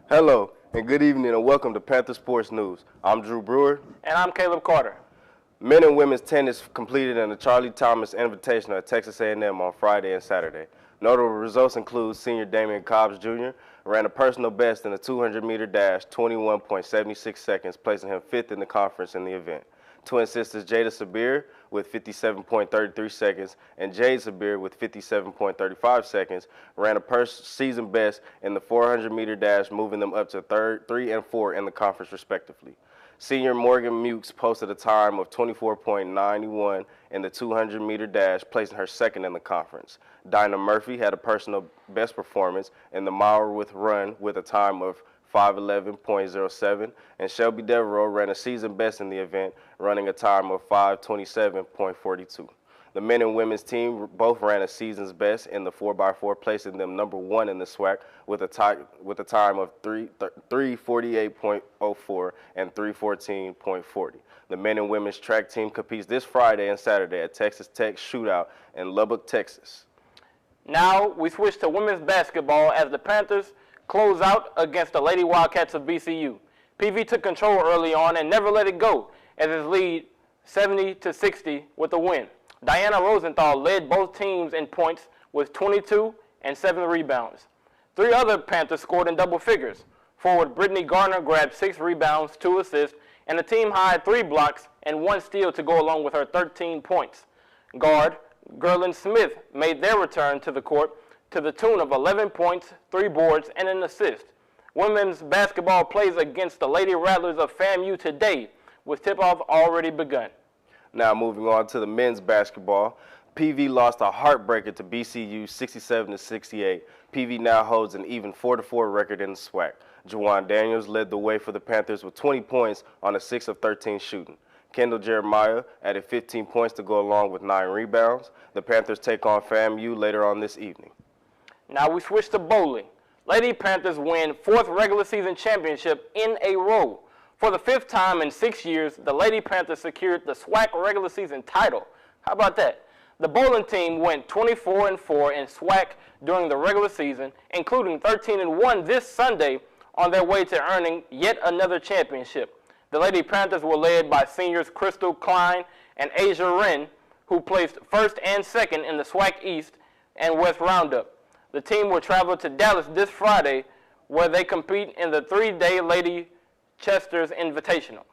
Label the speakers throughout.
Speaker 1: Hello, and good evening, and welcome to Panther Sports News. I'm Drew Brewer.
Speaker 2: And I'm Caleb Carter.
Speaker 1: Men and women's tennis completed in the Charlie Thomas Invitational at Texas A&M on Friday and Saturday. Notable results include senior Damian Cobbs Jr. ran a personal best in the 200-meter dash, 21.76 seconds, placing him fifth in the conference in the event. Twin sisters Jada Sabir with 57.33 seconds and Jade Sabir with 57.35 seconds ran a season best in the 400-meter dash, moving them up to 3 and 4 in the conference respectively. Senior Morgan Mukes posted a time of 24.91 in the 200-meter dash, placing her second in the conference. Dinah Murphy had a personal best performance in the mile width run with a time of 5:11.07, and Shelby Devereaux ran a season best in the event, running a time of 5:27.42. The men and women's team both ran a season's best in the 4x4, placing them number one in the SWAC with a time of 3:48.04 and 3:14.40. The men and women's track team competes this Friday and Saturday at Texas Tech Shootout in Lubbock, Texas.
Speaker 2: Now we switch to women's basketball as the Panthers close out against the Lady Wildcats of BCU. PV took control early on and never let it go as it lead 70-60 with a win. Diana Rosenthal led both teams in points with 22 and 7 rebounds. 3 other Panthers scored in double figures. Forward Brittany Garner grabbed 6 rebounds, 2 assists, and a team-high 3 blocks and 1 steal to go along with her 13 points. Guard Gerlin Smith made their return to the court to the tune of 11 points, 3 boards, and an assist. Women's basketball plays against the Lady Rattlers of FAMU today, with tip-off already begun.
Speaker 1: Now moving on to the men's basketball. PV lost a heartbreaker to BCU 67-68. PV now holds an even 4-4 record in the SWAC. Juwan Daniels led the way for the Panthers with 20 points on a 6 of 13 shooting. Kendall Jeremiah added 15 points to go along with 9 rebounds. The Panthers take on FAMU later on this evening.
Speaker 2: Now we switch to bowling. Lady Panthers win 4th regular season championship in a row. For the 5th time in 6 years, the Lady Panthers secured the SWAC regular season title. How about that? The bowling team went 24-4 in SWAC during the regular season, including 13-1 this Sunday on their way to earning yet another championship. The Lady Panthers were led by seniors Crystal Klein and Asia Wren, who placed 1st and 2nd in the SWAC East and West Roundup. The team will travel to Dallas this Friday, where they compete in the 3-day Lady Chester's Invitational.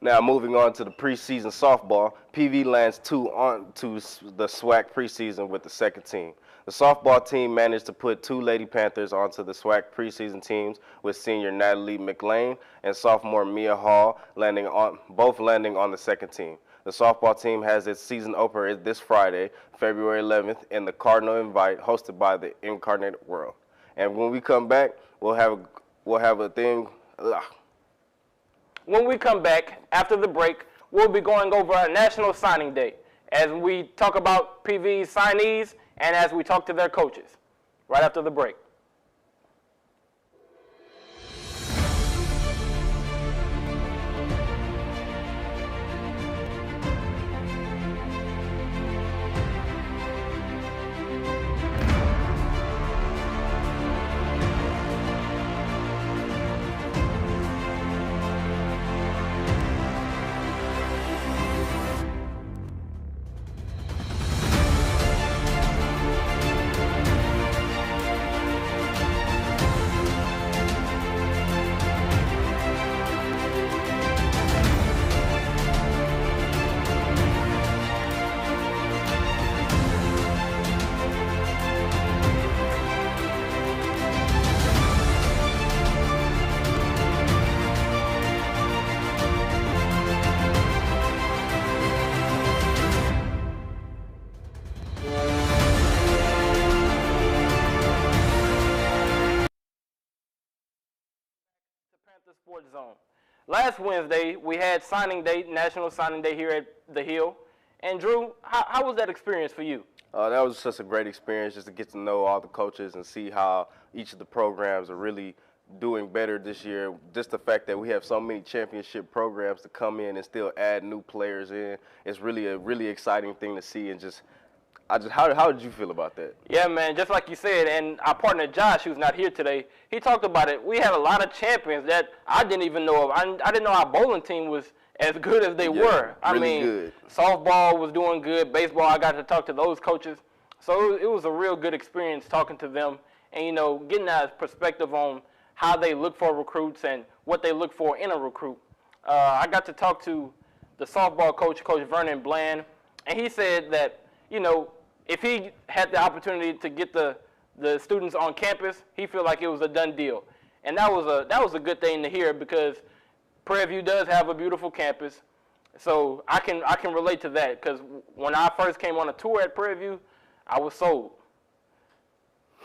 Speaker 1: Now moving on to the preseason softball, PV lands 2 on to the SWAC preseason with the second team. The softball team managed to put 2 Lady Panthers onto the SWAC preseason teams, with senior Natalie McLean and sophomore Mia Hall both landing on the second team. The softball team has its season opener this Friday, February 11th, in the Cardinal Invite, hosted by the Incarnate World. And when we come back, we'll have a thing.
Speaker 2: When we come back after the break, we'll be going over our National Signing Day as we talk about PV's signees and as we talk to their coaches right after the break. Sports Zone. Last Wednesday, we had signing day, National Signing Day here at the Hill. And Drew, how was that experience for you?
Speaker 1: That was just a great experience just to get to know all the coaches and see how each of the programs are really doing better this year. Just the fact that we have so many championship programs to come in and still add new players in, it's really a really exciting thing to see, and just how did you feel about that?
Speaker 2: Yeah, man, just like you said, and our partner Josh, who's not here today, he talked about it. We had a lot of champions that I didn't even know of. I didn't know our bowling team was as good as they were. I
Speaker 1: really
Speaker 2: mean,
Speaker 1: good.
Speaker 2: softball was doing good. Baseball, I got to talk to those coaches. So it was a real good experience talking to them and, you know, getting that perspective on how they look for recruits and what they look for in a recruit. I got to talk to the softball coach, Coach Vernon Bland, and he said that, you know, if he had the opportunity to get the students on campus, he felt like it was a done deal. And that was a good thing to hear because Prairie View does have a beautiful campus. So I can relate to that because when I first came on a tour at Prairie View, I was sold.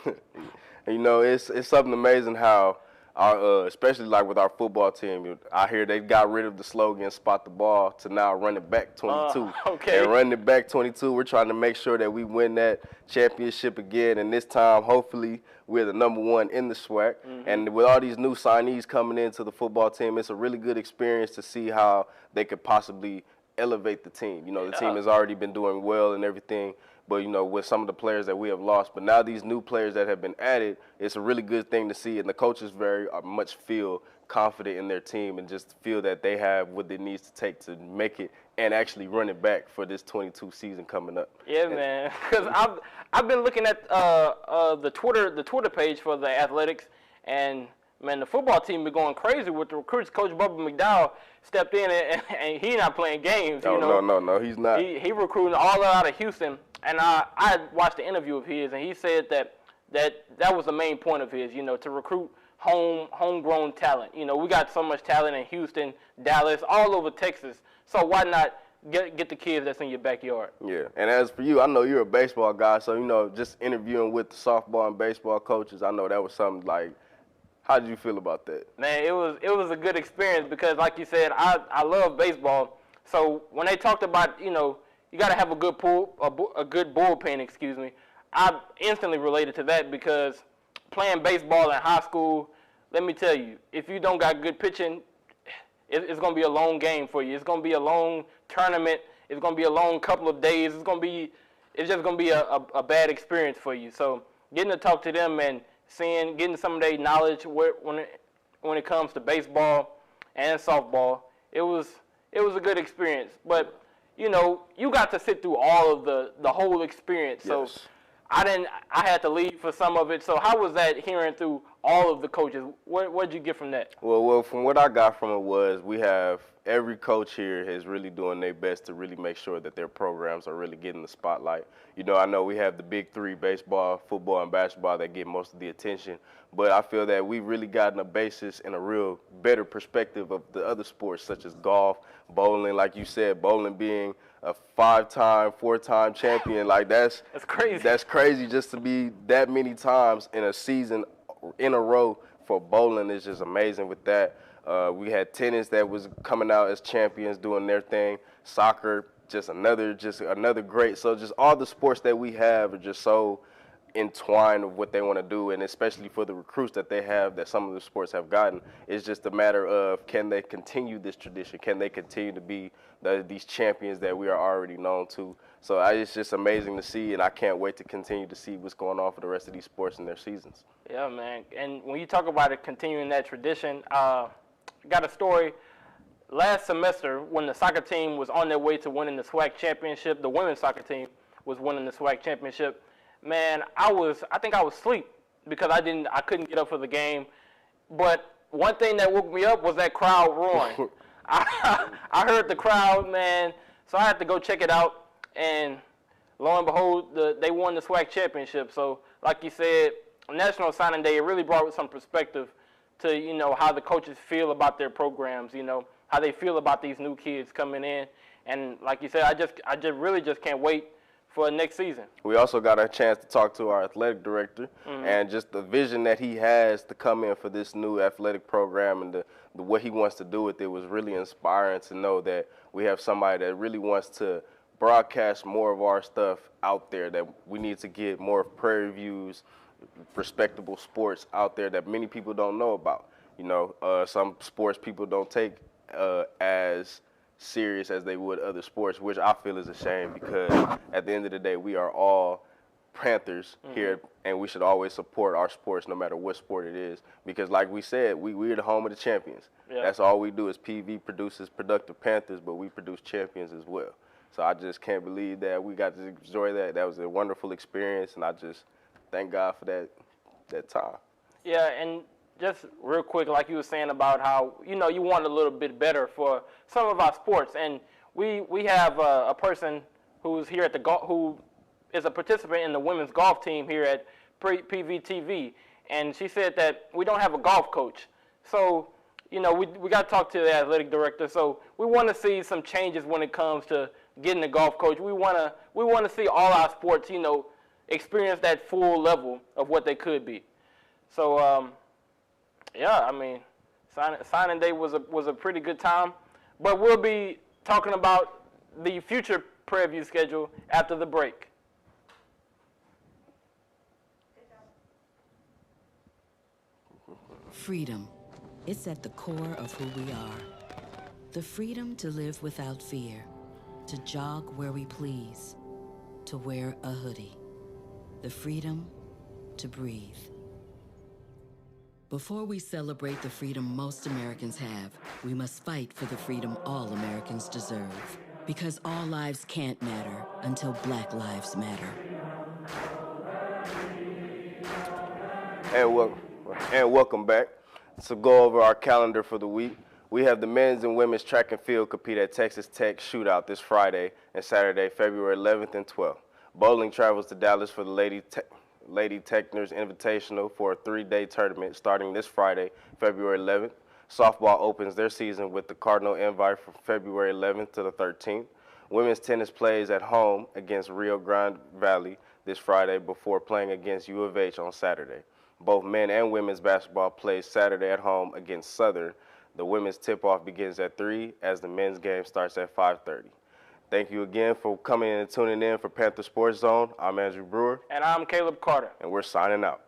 Speaker 1: You know, it's something amazing how our especially like with our football team, I hear they got rid of the slogan "Spot the ball" to now run it back 22.
Speaker 2: Okay.
Speaker 1: And running it back 22, we're trying to make sure that we win that championship again. And this time, hopefully, we're the #1 in the SWAC. Mm-hmm. And with all these new signees coming into the football team, it's a really good experience to see how they could possibly elevate the team. You know, the team has already been doing well and everything. But, you know, with some of the players that we have lost. But now these new players that have been added, it's a really good thing to see. And the coaches very much feel confident in their team and just feel that they have what it needs to take to make it and actually run it back for this 22 season coming up.
Speaker 2: Yeah, man. Because I've been looking at the Twitter page for the athletics, and man, the football team been going crazy with the recruits. Coach Bubba McDowell stepped in, and he not playing games.
Speaker 1: No,
Speaker 2: you know?
Speaker 1: no, he's not.
Speaker 2: He recruiting all out of Houston, and I watched the interview of his, and he said that was the main point of his, you know, to recruit homegrown talent. You know, we got so much talent in Houston, Dallas, all over Texas. So why not get the kids that's in your backyard?
Speaker 1: Yeah, and as for you, I know you're a baseball guy, so, you know, just interviewing with the softball and baseball coaches, I know that was something like, how did you feel about that?
Speaker 2: Man, it was a good experience because, like you said, I love baseball. So when they talked about, you know, you got to have a good bullpen, excuse me, I instantly related to that because playing baseball in high school, let me tell you, if you don't got good pitching, it's going to be a long game for you. It's going to be a long tournament. It's going to be a long couple of days. It's just going to be a bad experience for you. So getting to talk to them and getting some of their knowledge when it comes to baseball and softball, it was a good experience. But you know, you got to sit through all of the whole experience.
Speaker 1: Yes.
Speaker 2: So I had to leave for some of it. So how was that hearing through all of the coaches? What did you get from that?
Speaker 1: Well, from what I got from it was we have every coach here is really doing their best to really make sure that their programs are really getting the spotlight. You know, I know we have the big three, baseball, football, and basketball, that get most of the attention. But I feel that we've really gotten a basis and a real better perspective of the other sports, such as golf, bowling, like you said, bowling being a 5-time, 4-time champion. Like that's
Speaker 2: crazy.
Speaker 1: That's crazy just to be that many times in a season in a row for bowling is just amazing with that. We had tennis that was coming out as champions doing their thing. Soccer, just another great. So just all the sports that we have are just so entwined with what they want to do, and especially for the recruits that they have that some of the sports have gotten, it's just a matter of can they continue this tradition? Can they continue to be these champions that we are already known to? So it's just amazing to see, and I can't wait to continue to see what's going on for the rest of these sports in their seasons.
Speaker 2: Yeah, man. And when you talk about it, continuing that tradition, got a story. Last semester, when the soccer team was on their way to winning the SWAC championship, the women's soccer team was winning the SWAC championship. Man, I think I was asleep because I couldn't get up for the game. But one thing that woke me up was that crowd roaring. I heard the crowd, man, so I had to go check it out. And lo and behold, they won the SWAC championship. So, like you said, National Signing Day, it really brought some perspective to, you know, how the coaches feel about their programs, you know, how they feel about these new kids coming in. And like you said, I really can't wait for next season. We
Speaker 1: also got a chance to talk to our athletic director, and just the vision that he has to come in for this new athletic program and the what he wants to do with it was really inspiring to know that we have somebody that really wants to broadcast more of our stuff out there, that we need to get more of Prairie View's respectable sports out there that many people don't know about. You know, some sports people don't take as serious as they would other sports, which I feel is a shame because at the end of the day, we are all Panthers here, and we should always support our sports no matter what sport it is because like we said, we're the home of the champions.
Speaker 2: Yeah.
Speaker 1: That's all we do is PV produces productive Panthers, but we produce champions as well. So I just can't believe that we got to enjoy that. That was a wonderful experience, and I just thank God for that time.
Speaker 2: Yeah, and just real quick, like you were saying about how, you want a little bit better for some of our sports. And we have a person who's here at the who is a participant in the women's golf team here at PVTV. And she said that we don't have a golf coach. So, we got to talk to the athletic director. So we want to see some changes when it comes to getting a golf coach. We want to see all our sports, experience that full level of what they could be. So, yeah, I mean, signing day was a pretty good time. But we'll be talking about the future preview schedule after the break.
Speaker 3: Freedom. It's at the core of who we are. The freedom to live without fear, to jog where we please, to wear a hoodie. The freedom to breathe. Before we celebrate the freedom most Americans have, we must fight for the freedom all Americans deserve. Because all lives can't matter until Black lives matter.
Speaker 1: And welcome back. So go over our calendar for the week. We have the men's and women's track and field compete at Texas Tech Shootout this Friday and Saturday, February 11th and 12th. Bowling travels to Dallas for the Lady Techners Invitational for a 3-day tournament starting this Friday, February 11th. Softball opens their season with the Cardinal Invite from February 11th to the 13th. Women's tennis plays at home against Rio Grande Valley this Friday before playing against U of H on Saturday. Both men and women's basketball plays Saturday at home against Southern. The women's tip-off begins at 3 as the men's game starts at 5:30. Thank you again for coming in and tuning in for Panther Sports Zone. I'm Andrew Brewer.
Speaker 2: And I'm Caleb Carter.
Speaker 1: And we're signing out.